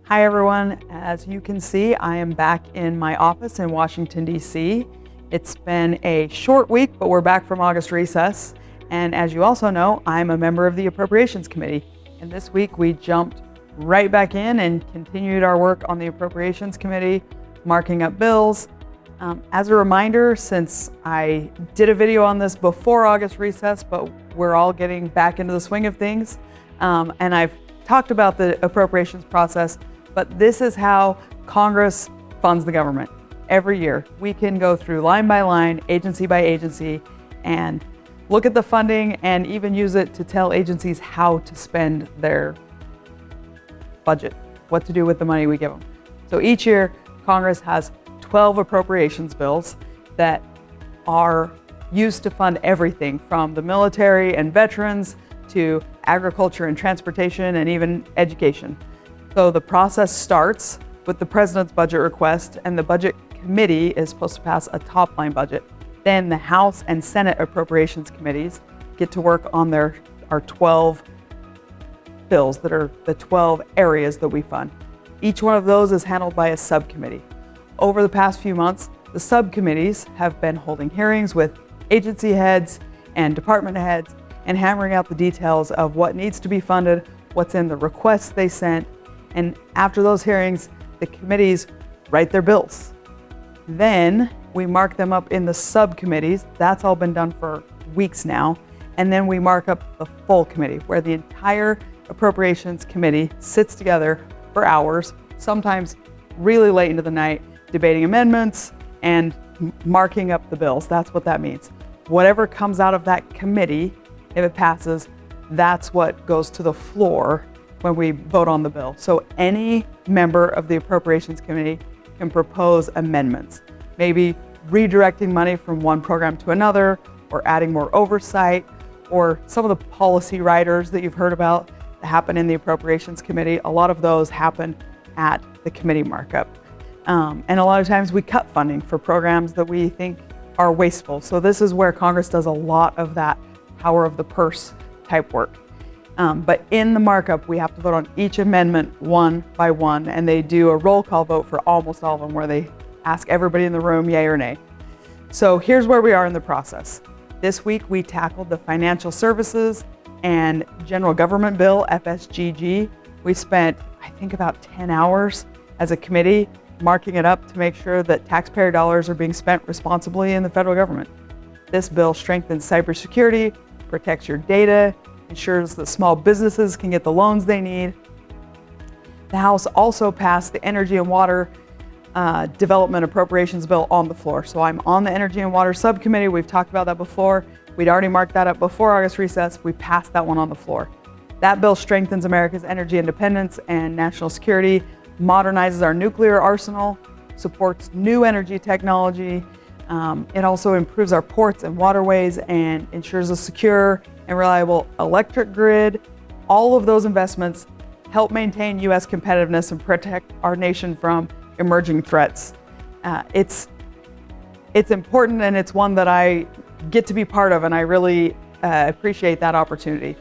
Hi everyone, as you can see, I am back in my office in Washington, D.C. It's been a short week, but we're back from August recess. And as you also know, I'm a member of the Appropriations Committee. And this week we jumped right back in and continued our work on the Appropriations Committee, marking up bills. As a reminder, since I did a video on this before August recess, but we're all getting back into the swing of things, and I've talked about the appropriations process, but this is how Congress funds the government. Every year, we can go through line by line, agency by agency, and look at the funding and even use it to tell agencies how to spend their budget, what to do with the money we give them. So each year, Congress has 12 appropriations bills that are used to fund everything from the military and veterans to agriculture and transportation and even education. So the process starts with the president's budget request, and the budget committee is supposed to pass a top line budget. Then the House and Senate appropriations committees get to work on our 12 bills that are the 12 areas that we fund. Each one of those is handled by a subcommittee. Over the past few months, the subcommittees have been holding hearings with agency heads and department heads and hammering out the details of what needs to be funded, what's in the requests they sent. And after those hearings, the committees write their bills. Then we mark them up in the subcommittees. That's all been done for weeks now. And then we mark up the full committee, where the entire Appropriations Committee sits together for hours, sometimes really late into the night, debating amendments and marking up the bills. That's what that means. Whatever comes out of that committee, if it passes, that's what goes to the floor when we vote on the bill. So any member of the Appropriations Committee can propose amendments, maybe redirecting money from one program to another, or adding more oversight, or some of the policy riders that you've heard about that happen in the Appropriations Committee. A lot of those happen at the committee markup. And a lot of times we cut funding for programs that we think are wasteful. So this is where Congress does a lot of that power of the purse type work. But in the markup, we have to vote on each amendment one by one, and they do a roll call vote for almost all of them, where they ask everybody in the room yay or nay. So here's where we are in the process. This week we tackled the Financial Services and General Government Bill, FSGG. We spent, I think, about 10 hours as a committee marking it up to make sure that taxpayer dollars are being spent responsibly in the federal government. This bill strengthens cybersecurity, protects your data, ensures that small businesses can get the loans they need. The House also passed the Energy and Water Development Appropriations Bill on the floor. So I'm on the Energy and Water Subcommittee. We've talked about that before. We'd already marked that up before August recess. We passed that one on the floor. That bill strengthens America's energy independence and national security, modernizes our nuclear arsenal, supports new energy technology. It also improves our ports and waterways and ensures a secure and reliable electric grid. All of those investments help maintain U.S. competitiveness and protect our nation from emerging threats. It's important, and it's one that I get to be part of, and I really appreciate that opportunity.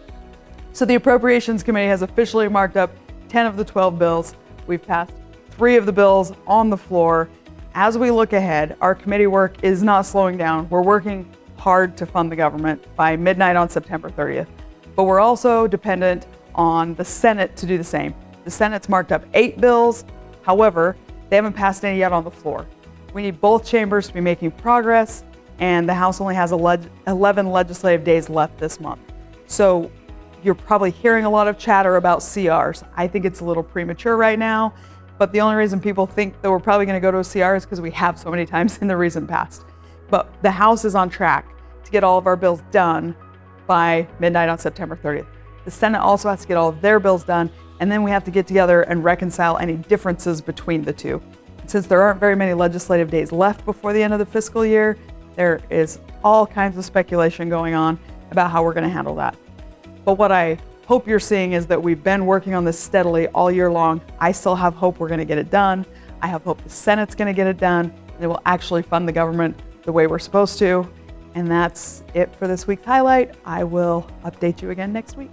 So the Appropriations Committee has officially marked up 10 of the 12 bills. We've passed 3 of the bills on the floor. As we look ahead, our committee work is not slowing down. We're working hard to fund the government by midnight on September 30th. But we're also dependent on the Senate to do the same. The Senate's marked up 8 bills. However, they haven't passed any yet on the floor. We need both chambers to be making progress, and the House only has 11 legislative days left this month. So you're probably hearing a lot of chatter about CRs. I think it's a little premature right now, but the only reason people think that we're probably going to go to a CR is because we have so many times in the recent past. But the House is on track to get all of our bills done by midnight on September 30th. The Senate also has to get all of their bills done, and then we have to get together and reconcile any differences between the two. Since there aren't very many legislative days left before the end of the fiscal year, there is all kinds of speculation going on about how we're going to handle that. But what I hope you're seeing is that we've been working on this steadily all year long. I still have hope we're going to get it done. I have hope the Senate's going to get it done, and it will actually fund the government the way we're supposed to. And that's it for this week's highlight. I will update you again next week.